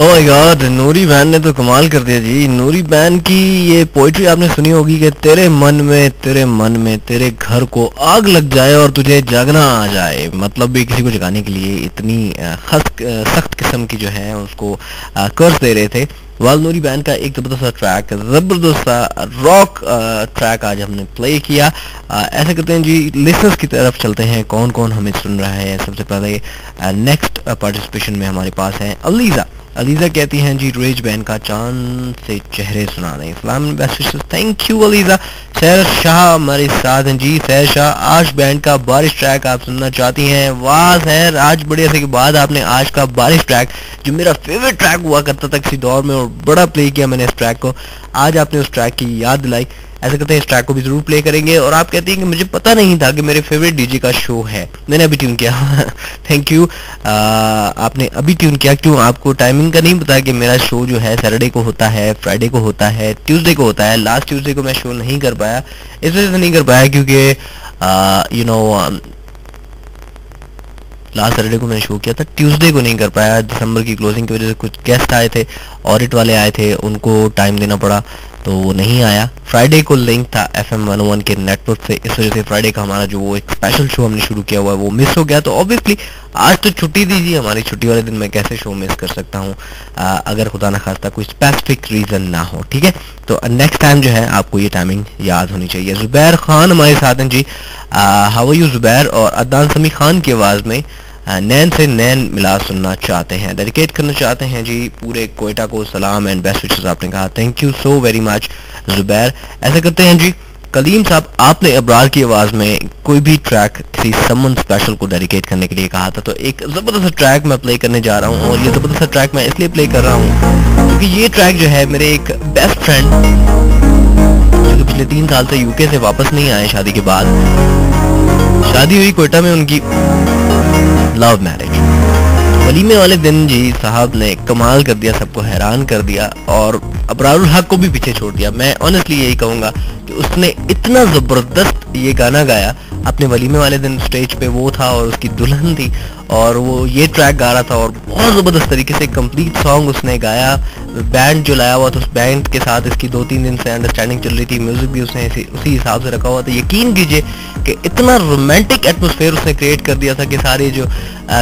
Oh my God, नूरी बहन ने तो कमाल कर दिया जी। नूरी बहन की ये पोइट्री आपने सुनी होगी कि तेरे मन में तेरे घर को आग लग जाए और तुझे जागना आ जाए। मतलब भी किसी को जगाने के लिए इतनी सख्त किस्म की जो है उसको कर्ज दे रहे थे। वाल नूरी बैंड का एक जबरदस्त सा ट्रैक, जबरदस्त सा रॉक ट्रैक आज हमने प्ले किया। ऐसा करते हैं जी, लिसनर्स की तरफ चलते हैं, कौन कौन हमें सुन रहा है। सबसे पहले नेक्स्ट पार्टिसिपेशन में हमारे पास है अलीजा। अलीजा कहती हैं जी, रेज बैंड का चांद से चेहरे सुना दें। इस्लाम best wishes, thank you Aliza. सैर शाह हमारे साथ हैं जी। सैर शाह, आज बैंड का बारिश ट्रैक आप सुनना चाहती हैं। वाह सैर, आज बड़े अर्से के बाद आपने आज का बारिश ट्रैक, जो मेरा फेवरेट ट्रैक हुआ करता था किसी दौर में और बड़ा प्ले किया मैंने इस ट्रैक को, आज आपने उस ट्रैक की याद दिलाई। ऐसा करते हैं, इस ट्रैक को भी जरूर प्ले करेंगे। और आप कहती हैं कि मुझे पता नहीं था कि मेरे फेवरेट डीजे का शो है, मैंने अभी ट्यून किया। थैंक यू, आपने अभी ट्यून किया। क्यों, आपको टाइमिंग का नहीं पता कि मेरा शो जो है सैटरडे को होता है, फ्राइडे को होता है, ट्यूसडे को होता है। लास्ट ट्यूसडे को मैं शो नहीं कर पाया, इस वजह से नहीं कर पाया क्योंकि लास्ट सैटरडे को मैंने शो किया था, ट्यूसडे को नहीं कर पाया। दिसंबर की क्लोजिंग की वजह से कुछ गेस्ट आए थे, ऑडिट वाले आए थे, उनको टाइम देना पड़ा तो वो नहीं आया। फ्राइडे को लिंक था FM 101 के नेटवर्क से, इस वजह से फ्राइडे का हमारा जो वो एक स्पेशल शो हमने शुरू किया हुआ है वो मिस हो गया। तो ऑब्वियसली आज तो छुट्टी दीजिए, हमारी छुट्टी वाले दिन मैं कैसे शो मिस कर सकता हूँ, अगर खुदा ना खास्ता कोई स्पेसिफिक रीजन ना हो। ठीक है, तो नेक्स्ट टाइम जो है आपको ये टाइमिंग याद होनी चाहिए। जुबैर खान हमारे साथ हैं जी। How are you Zubair? और अदनान समी खान की आवाज में नैन से नैन मिला सुनना चाहते हैं, डेडिकेट करना चाहते हैं जी पूरे कोयटा को। सलाम एंड बेस्ट विशेस आपने कहा, thank you so very much Zubair. ऐसा करते हैं जी, कलीम साहब, आपने अब्रार की आवाज में कोई भी ट्रैक किसी समवन स्पेशल को डेडिकेट करने के लिए कहा था, तो एक जबरदस्त ट्रैक मैं प्ले करने जा रहा हूँ। और ये जबरदस्त ट्रैक मैं इसलिए प्ले कर रहा हूँ क्योंकि ये ट्रैक जो है मेरे एक बेस्ट फ्रेंड जो पिछले 3 साल से यूके से वापस नहीं आए, शादी के बाद, शादी हुई कोयटा में उनकी, लव मैरिज, वलीमे वाले दिन जी साहब ने कमाल कर दिया, सबको हैरान कर दिया और अबरारुल हक को भी पीछे छोड़ दिया। मैं ऑनेस्टली यही कहूंगा कि उसने इतना जबरदस्त ये गाना गाया अपने वलीमे वाले दिन। स्टेज पे वो था और उसकी दुल्हन थी और वो ये ट्रैक गा रहा था और बहुत जबरदस्त तरीके से कंप्लीट सॉन्ग उसने गाया। बैंड जो लाया हुआ था, उस बैंड के साथ इसकी 2-3 दिन से अंडरस्टैंडिंग चल रही थी, म्यूजिक भी उसने उसी हिसाब से रखा हुआ था। यकीन कीजिए कि इतना रोमांटिक एटमॉस्फेयर उसने क्रिएट कर दिया था कि सारे जो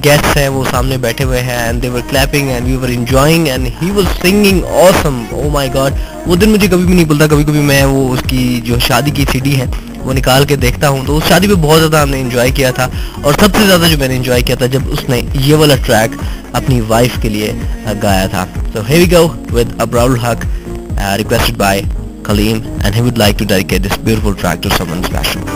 गेस्ट्स हैं वो सामने बैठे हुए हैं and they were clapping and we were enjoying and he was singing awesome. Oh my God, वो दिन मुझे कभी भी नहीं भूलता। कभी कभी मैं वो उसकी जो शादी की सीडी है वो निकाल के देखता हूँ तो उस शादी पे बहुत ज़्यादा हमने एंजॉय किया था। और सबसे ज़्यादा जो मैंने एंजॉय किया था जब उसने ये वाला ट्रैक अपनी वाइफ के लिए गाया था। So here we go with Abrarul Haq, requested by Kaleem, and he would like to dedicate this beautiful track to someone special.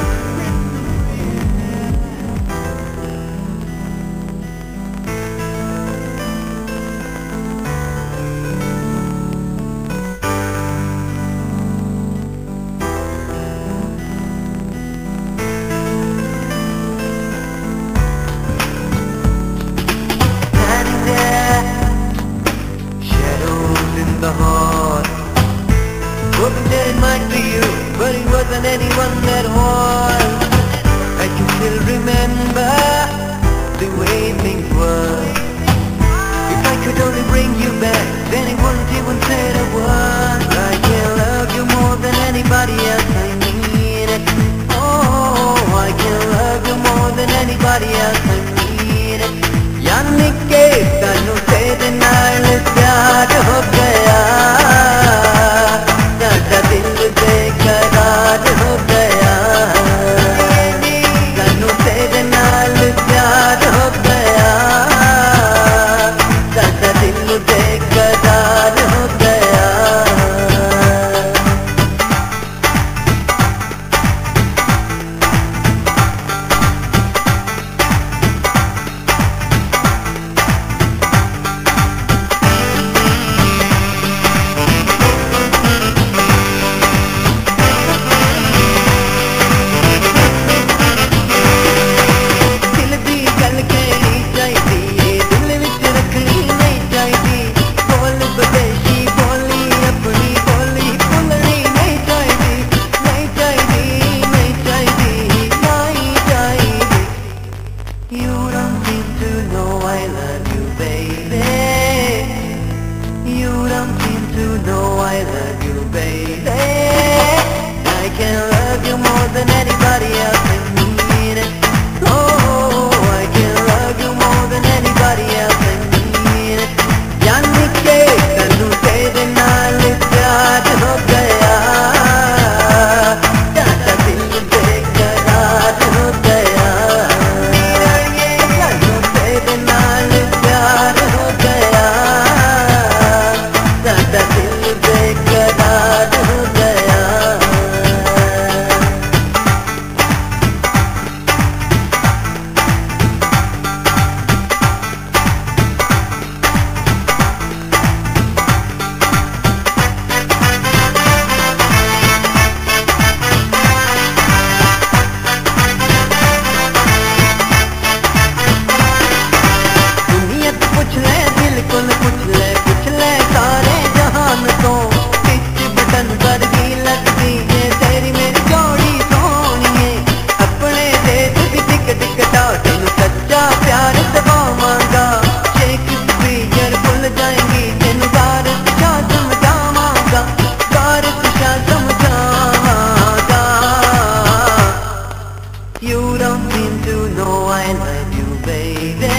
You don't seem to know I love you, baby.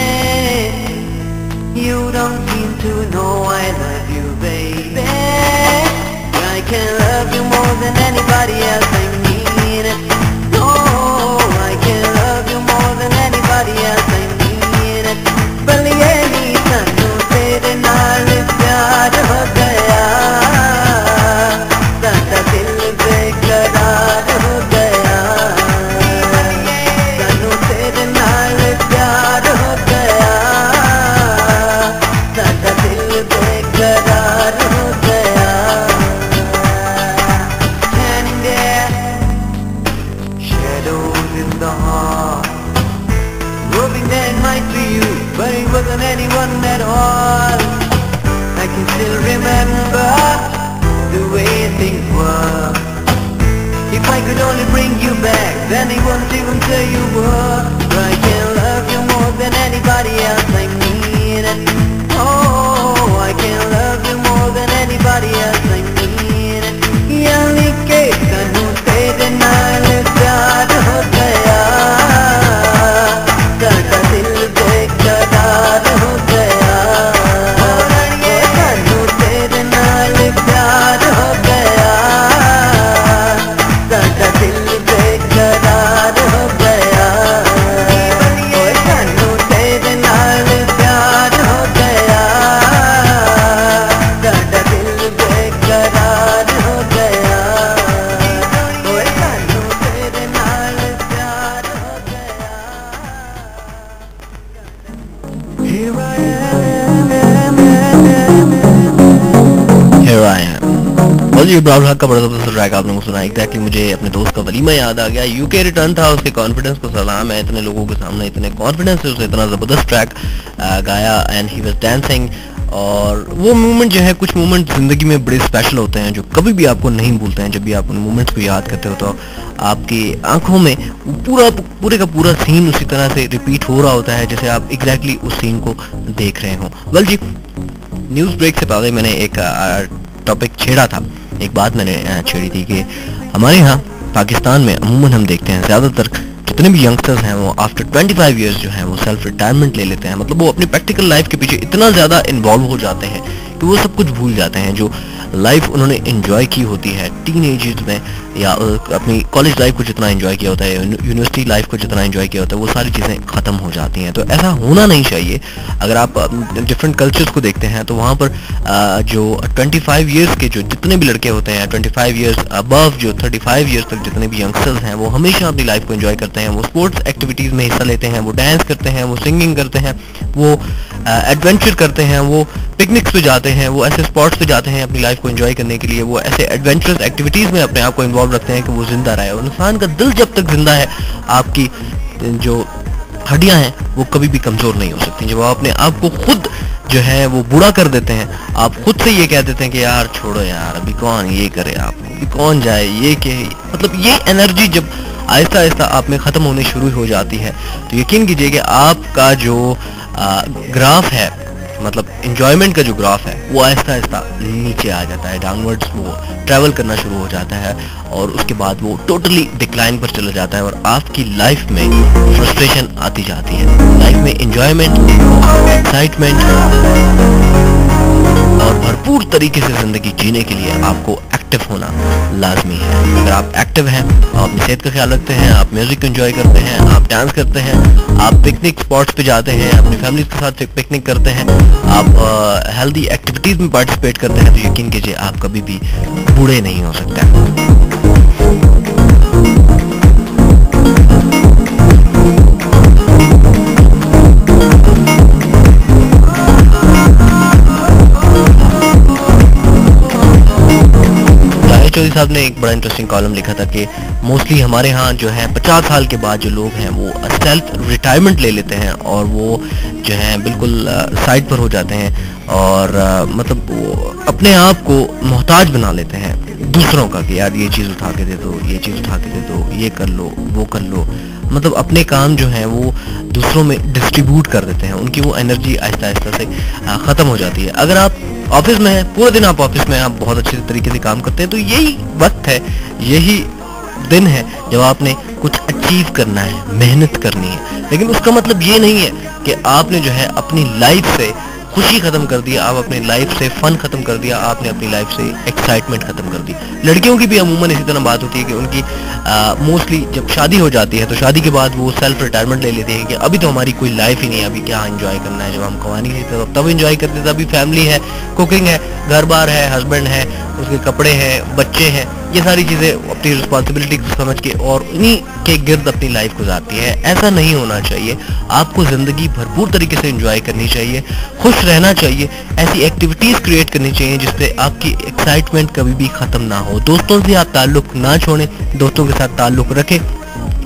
You don't seem to know I love you, baby. I can love you more than anybody else, I mean it. No, I can love you more than anybody else, I mean it. But ये नहीं सानू तेरे नाल प्यार हो गया, साडा दिल बेकरार हो गया। सानू तेरे नाल प्यार हो गया, साडा दिल बेकरार हो गया। Standing there, shadows in the heart, hoping that it might be you, but it wasn't anyone at all. I can still remember the way things were. If I could only bring you back, then it won't even say you were. I can love you more than anybody else, I mean it. Oh, I can love you more than anybody else, I mean it. यानी के सानू तेरे नाल प्यार हो गया, साडा दिल बेकरार हो गया। सानू तेरे नाल प्यार हो गया, साडा दिल बेकरार हो गया। सानू तेरे नाल प्यार हो गया, साडा दिल बेकरार हो गया। सानू तेरे नाल प्यार हो गया। Here I am, Here I am। और ये इब्राहिम हक का बड़ा जबरदस्त ट्रैक आपने को सुना। एग्जैक्टली मुझे अपने दोस्त का वलीमा याद आ गया। यूके रिटर्न था, उसके कॉन्फिडेंस को सलाम है, इतने लोगों के सामने इतने कॉन्फिडेंस से उसने इतना जबरदस्त ट्रैक गाया एंड ही वाज डांसिंग। और वो मोमेंट जो है, कुछ मोमेंट जिंदगी में बड़े स्पेशल होते हैं जो कभी भी आपको नहीं भूलते हैं। जब भी आप उन मोमेंट्स को याद करते हो तो आपकी आंखों में पूरे का पूरा सीन उसी तरह से रिपीट हो रहा होता है जैसे आप एग्जैक्टली उस सीन को देख रहे हो। वेल जी, न्यूज़ ब्रेक से पहले मैंने एक टॉपिक छेड़ा था, एक बात मैंने छेड़ी थी कि हमारे यहाँ पाकिस्तान में अमूमन हम देखते हैं ज़्यादातर जितने भी यंगस्टर्स हैं वो आफ्टर 25 इयर्स जो हैं वो सेल्फ रिटायरमेंट ले लेते हैं। मतलब वो अपनी प्रैक्टिकल लाइफ के पीछे इतना ज़्यादा इन्वॉल्व हो जाते हैं कि वो सब कुछ भूल जाते हैं जो लाइफ उन्होंने एंजॉय की होती है टीन एज में, या अपनी कॉलेज लाइफ को जितना एंजॉय किया होता है, यूनिवर्सिटी लाइफ को जितना एंजॉय किया होता है, वो सारी चीज़ें ख़त्म हो जाती हैं। तो ऐसा होना नहीं चाहिए। अगर आप डिफरेंट कल्चर्स को देखते हैं तो वहाँ पर जो 25 इयर्स के जो जितने भी लड़के होते हैं, 25 इयर्स अबव जो 35 इयर्स तक जितने भी यंगस्टर्स हैं, वो हमेशा अपनी लाइफ को एंजॉय करते हैं। वो स्पोर्ट्स एक्टिविटीज़ में हिस्सा लेते हैं, वो डांस करते हैं, वो सिंगिंग करते हैं, वो एडवेंचर करते हैं, वो पिकनिक्स पे जाते हैं, वो ऐसे स्पॉट्स पे जाते हैं अपनी लाइफ को एंजॉय करने के लिए। वो ऐसे एडवेंचरस एक्टिविटीज़ में अपने आप को इन्वॉल्व रखते हैं कि वो जिंदा रहे। और इंसान का दिल जब तक जिंदा है, आपकी जो हड्डियां हैं वो कभी भी कमज़ोर नहीं हो सकती। जब आप अपने आप को खुद जो है वो बूढ़ा कर देते हैं, आप खुद से ये कह देते हैं कि यार छोड़ो यार, अभी कौन ये करे, आप अभी कौन जाए, ये के मतलब ये एनर्जी जब आहिस्ता आहिस्ता आप में ख़त्म होनी शुरू हो जाती है तो यकीन कीजिए कि आपका जो ग्राफ है, मतलब इंजॉयमेंट का जो ग्राफ है वो आहिस्ता आहिस्ता नीचे आ जाता है, डाउनवर्ड्स वो ट्रैवल करना शुरू हो जाता है और उसके बाद वो टोटली डिक्लाइन पर चला जाता है और आपकी लाइफ में फ्रस्ट्रेशन आती जाती है। लाइफ में इंजॉयमेंट, एक्साइटमेंट और भरपूर तरीके से जिंदगी जीने के लिए आपको एक्टिव होना लाजमी है। अगर आप एक्टिव हैं, आप अपनी सेहत का ख्याल रखते हैं, आप म्यूजिक एंजॉय करते हैं, आप डांस करते हैं, आप पिकनिक स्पॉट्स पे जाते हैं, अपनी फैमिली के साथ पिकनिक करते हैं, आप हेल्दी एक्टिविटीज में पार्टिसिपेट करते हैं, तो यकीन कीजिए आप कभी भी बूढ़े नहीं हो सकते। चौधरी साहब ने एक बड़ा इंटरेस्टिंग कॉलम लिखा था कि मोस्टली हमारे यहाँ जो है 50 साल के बाद जो लोग हैं वो सेल्फ रिटायरमेंट ले लेते हैं और वो जो है बिल्कुल साइड पर हो जाते हैं और मतलब वो अपने आप को मोहताज बना लेते हैं दूसरों का कि यार ये चीज़ उठा के दे दो, ये चीज़ उठा के दे दो, ये कर लो, वो कर लो। मतलब अपने काम जो है वो दूसरों में डिस्ट्रीब्यूट कर देते हैं, उनकी वो एनर्जी आहिस्ता आहिस्ता से ख़त्म हो जाती है। अगर आप ऑफिस में है, पूरे दिन आप ऑफिस में आप बहुत अच्छे तरीके से काम करते हैं तो यही वक्त है, यही दिन है जब आपने कुछ अचीव करना है, मेहनत करनी है, लेकिन उसका मतलब ये नहीं है कि आपने जो है अपनी लाइफ से खुशी खत्म कर दिया, आप अपनी लाइफ से फन खत्म कर दिया, आपने अपनी लाइफ से एक्साइटमेंट खत्म कर दी। लड़कियों की भी अमूमन इसी तरह बात होती है कि उनकी मोस्टली जब शादी हो जाती है तो शादी के बाद वो सेल्फ रिटायरमेंट ले लेती है कि अभी तो हमारी कोई लाइफ ही नहीं है, अभी क्या एंजॉय करना है। जब हम कमानी नहीं थे तब एंजॉय करते थे, अभी फैमिली है, कुकिंग है, घर बार है, हस्बैंड है, उसके कपड़े हैं, बच्चे हैं, ये सारी चीजें अपनी रिस्पॉन्सिबिलिटी समझ के और उन्हीं के गिर्द अपनी लाइफ गुजारती है। ऐसा नहीं होना चाहिए। आपको जिंदगी भरपूर तरीके से एंजॉय करनी चाहिए, खुश रहना चाहिए, ऐसी एक्टिविटीज क्रिएट करनी चाहिए जिससे आपकी एक्साइटमेंट कभी भी खत्म ना हो। दोस्तों से आप ताल्लुक ना छोड़ें, दोस्तों के साथ ताल्लुक रखें।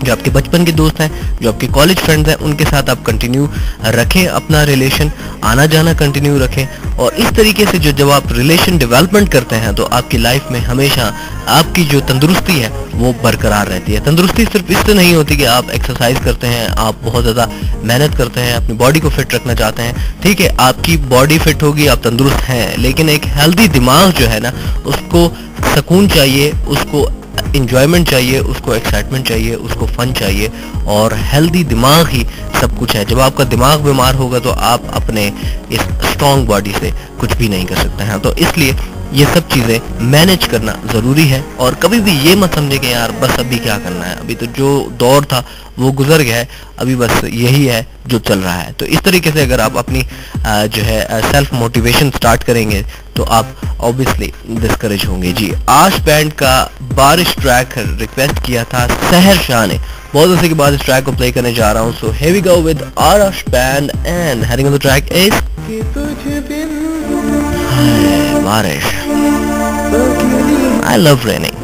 जो आपके बचपन के दोस्त हैं, जो आपके कॉलेज फ्रेंड्स हैं, उनके साथ आप कंटिन्यू रखें अपना रिलेशन, आना जाना कंटिन्यू रखें। और इस तरीके से जब आप रिलेशन डेवलपमेंट करते हैं तो आपकी लाइफ में हमेशा आपकी जो तंदुरुस्ती है वो बरकरार रहती है। तंदुरुस्ती सिर्फ इससे नहीं होती कि आप एक्सरसाइज करते हैं, आप बहुत ज़्यादा मेहनत करते हैं, अपनी बॉडी को फिट रखना चाहते हैं, ठीक है, आपकी बॉडी फिट होगी, आप तंदुरुस्त हैं, लेकिन एक हेल्दी दिमाग जो है ना, उसको सुकून चाहिए, उसको इंजॉयमेंट चाहिए, उसको एक्साइटमेंट चाहिए, उसको फन चाहिए, और हेल्दी दिमाग ही सब कुछ है। जब आपका दिमाग बीमार होगा तो आप अपने इस स्ट्रॉन्ग बॉडी से कुछ भी नहीं कर सकते हैं। तो इसलिए ये सब चीज़ें मैनेज करना ज़रूरी है। और कभी भी ये मत समझे कि यार बस अभी क्या करना है, अभी तो जो दौर था वो गुजर गया है, अभी बस यही है जो चल रहा है। तो इस तरीके से अगर आप अपनी जो है सेल्फ मोटिवेशन स्टार्ट करेंगे तो आप ऑब्वियसली डिस्करेज होंगे। जी, आश बैंड का बारिश ट्रैक रिक्वेस्ट किया था सहर शाह ने। बहुत अर्से के बाद इस ट्रैक को प्ले करने जा रहा हूँ। So here we go with ash band and heading on the track is Baarish. I love raining.